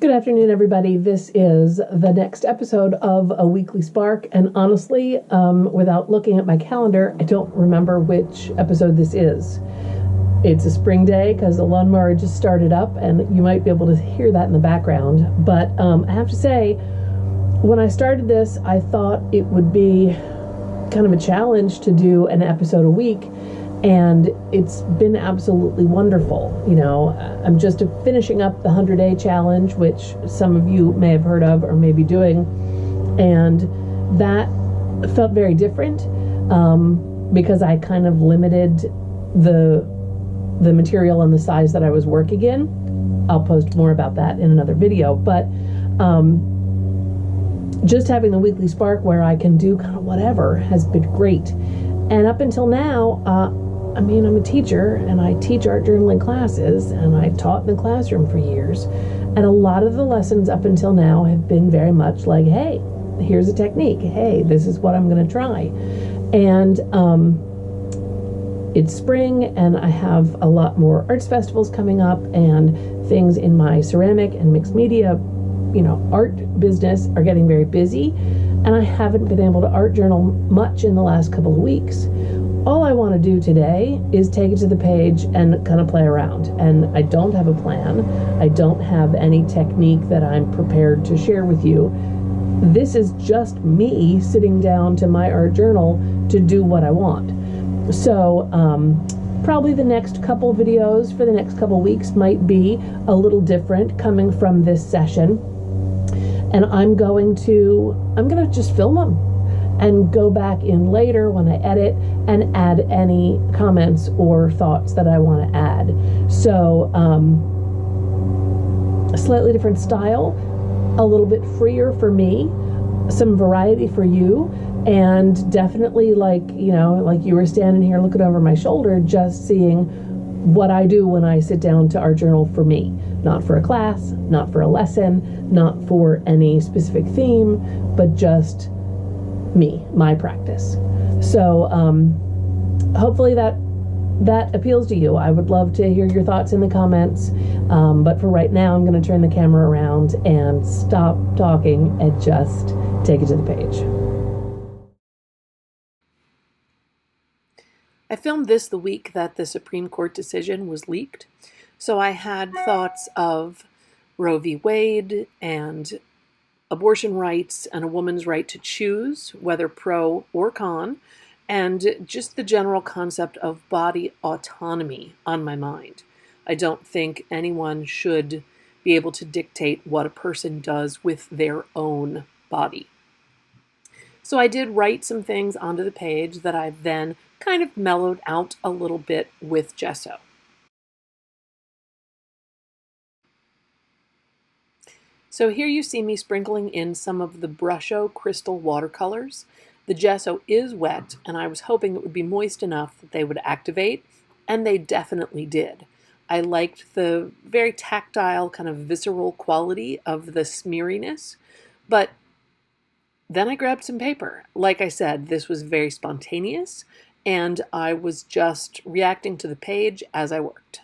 Good afternoon, everybody. This is the next episode of A Weekly Spark, and honestly, without looking at my calendar, I don't remember which episode this is. It's a spring day because the lawnmower just started up, and you might be able to hear that in the background. But I have to say, when I started this, I thought it would be kind of a challenge to do an episode a week, and it's been absolutely wonderful. You know, I'm just finishing up the 100-day challenge, which some of you may have heard of or may be doing, and that felt very different because I kind of limited the material and the size that I was working in. I'll post more about that in another video, but just having the weekly spark where I can do kind of whatever has been great. And up until now, I'm a teacher, and I teach art journaling classes, and I taught in the classroom for years. And a lot of the lessons up until now have been very much like, hey, here's a technique. Hey, this is what I'm going to try. And it's spring, and I have a lot more arts festivals coming up, and things in my ceramic and mixed media, art business are getting very busy. And I haven't been able to art journal much in the last couple of weeks. All I want to do today is take it to the page and kind of play around. And I don't have a plan. I don't have any technique that I'm prepared to share with you. This is just me sitting down to my art journal to do what I want. So probably the next couple videos for the next couple weeks might be a little different coming from this session. And I'm going to just film them and go back in later when I edit and add any comments or thoughts that I want to add. So a slightly different style, a little bit freer for me, some variety for you, and definitely like you were standing here looking over my shoulder, just seeing what I do when I sit down to art journal for me. Not for a class, not for a lesson, not for any specific theme, but just me, my practice. So hopefully that appeals to you. I would love to hear your thoughts in the comments, but for right now, I'm going to turn the camera around and stop talking and just take it to the page. I filmed this the week that the Supreme Court decision was leaked, so I had thoughts of Roe v. Wade and abortion rights and a woman's right to choose, whether pro or con, and just the general concept of body autonomy on my mind. I don't think anyone should be able to dictate what a person does with their own body. So I did write some things onto the page that I've then kind of mellowed out a little bit with gesso. So here you see me sprinkling in some of the Brusho crystal watercolors. The gesso is wet, and I was hoping it would be moist enough that they would activate, and they definitely did. I liked the very tactile, kind of visceral quality of the smeariness, but then I grabbed some paper. Like I said, this was very spontaneous, and I was just reacting to the page as I worked.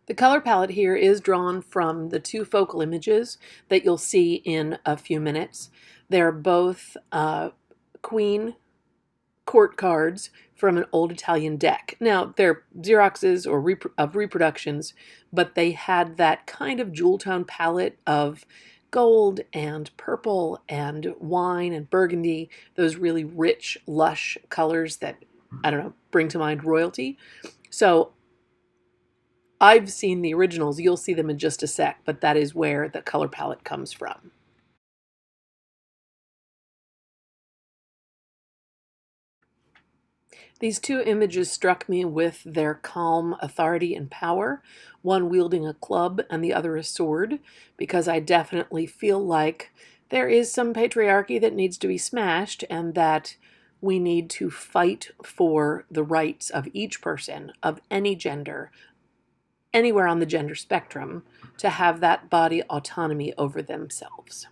The color palette here is drawn from the two focal images that you'll see in a few minutes. They're both Queen court cards from an old Italian deck. Now, they're Xeroxes or reproductions, but they had that kind of jewel tone palette of gold and purple and wine and burgundy, those really rich, lush colors that, bring to mind royalty. So I've seen the originals. You'll see them in just a sec, but that is where the color palette comes from. These two images struck me with their calm authority and power, one wielding a club and the other a sword, because I definitely feel like there is some patriarchy that needs to be smashed and that we need to fight for the rights of each person of any gender, anywhere on the gender spectrum, to have that body autonomy over themselves.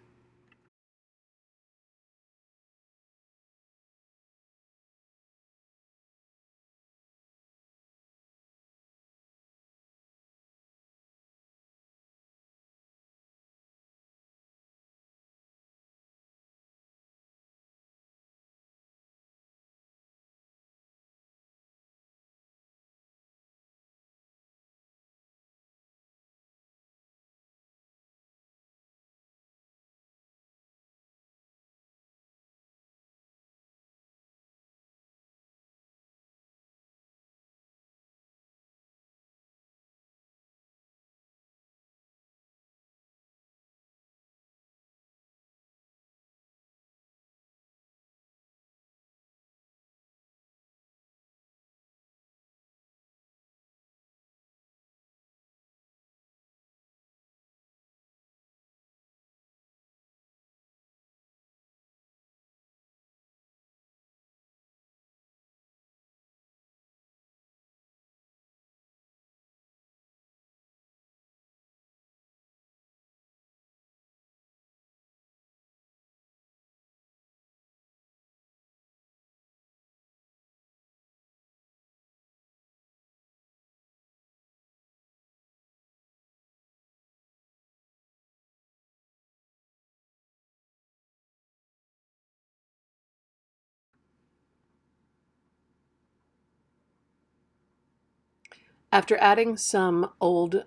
After adding some old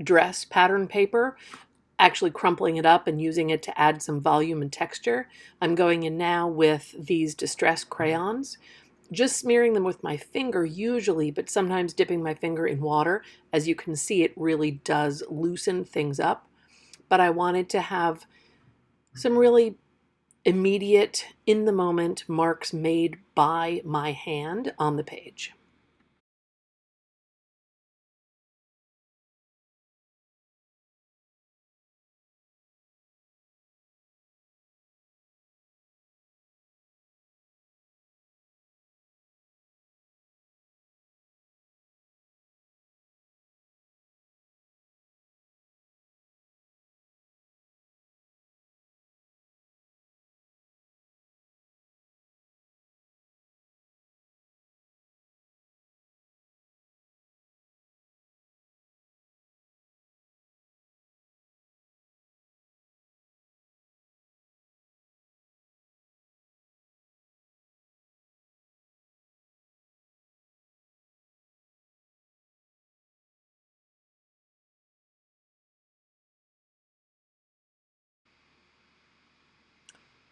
dress pattern paper, actually crumpling it up and using it to add some volume and texture, I'm going in now with these distress crayons, just smearing them with my finger usually, but sometimes dipping my finger in water. As you can see, it really does loosen things up. But I wanted to have some really immediate, in the moment marks made by my hand on the page.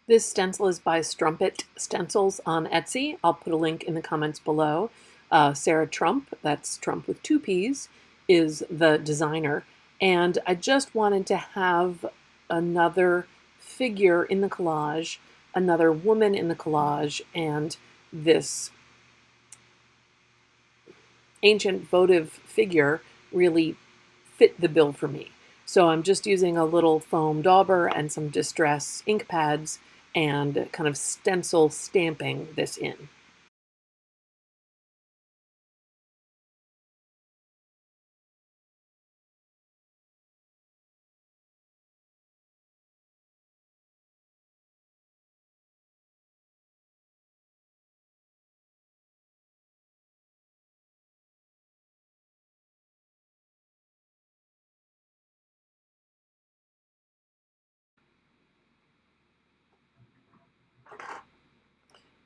This stencil is by Strumpet Stencils on Etsy. I'll put a link in the comments below. Sarah Trump, that's Trump with two P's, is the designer. And I just wanted to have another figure in the collage, another woman in the collage, and this ancient votive figure really fit the bill for me. So I'm just using a little foam dauber and some distress ink pads and kind of stencil stamping this in.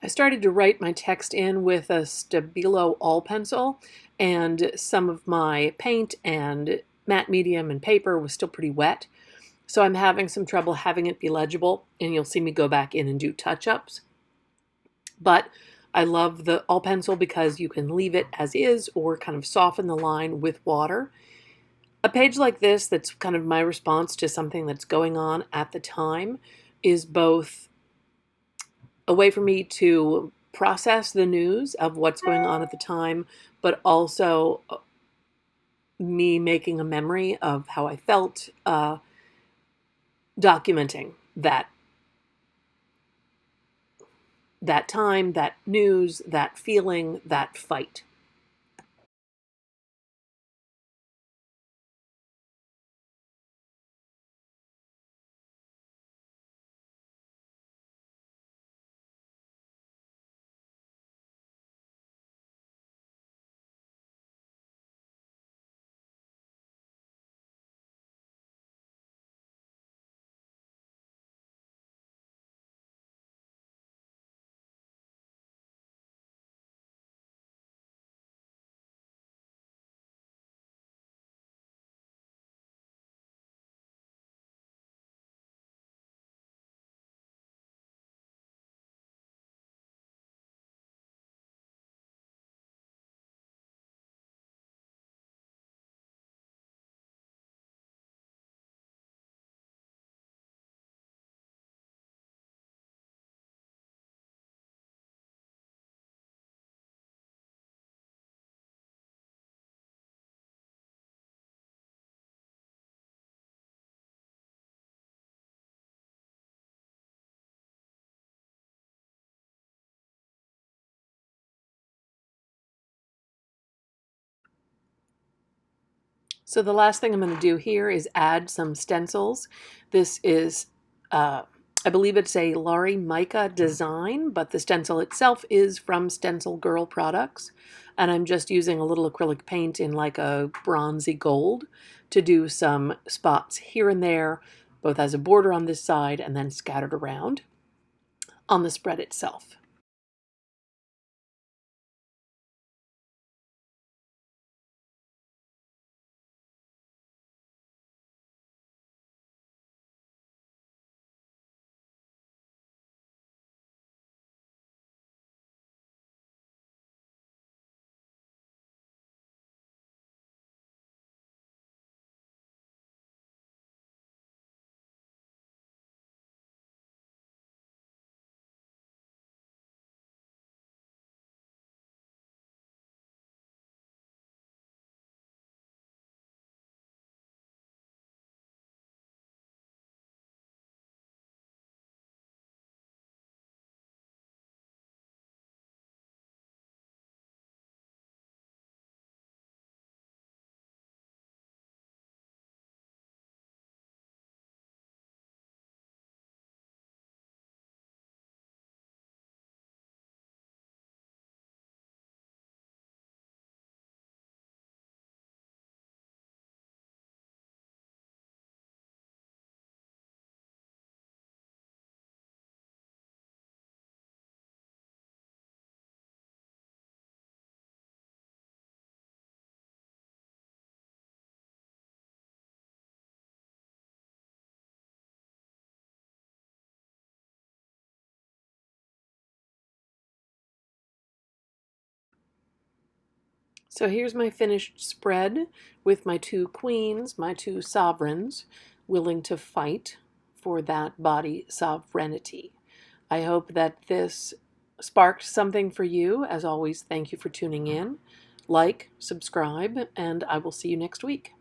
I started to write my text in with a Stabilo all pencil, and some of my paint and matte medium and paper was still pretty wet. So I'm having some trouble having it be legible, and you'll see me go back in and do touch-ups. But I love the all pencil because you can leave it as is or kind of soften the line with water. A page like this, that's kind of my response to something that's going on at the time, is both a way for me to process the news of what's going on at the time, but also me making a memory of how I felt, documenting that time, that news, that feeling, that fight. So the last thing I'm going to do here is add some stencils. This is, I believe it's a Laurie Mica design, but the stencil itself is from Stencil Girl products. And I'm just using a little acrylic paint in like a bronzy gold to do some spots here and there, both as a border on this side and then scattered around on the spread itself. So here's my finished spread with my two queens, my two sovereigns, willing to fight for that body sovereignty. I hope that this sparked something for you. As always, thank you for tuning in. Like, subscribe, and I will see you next week.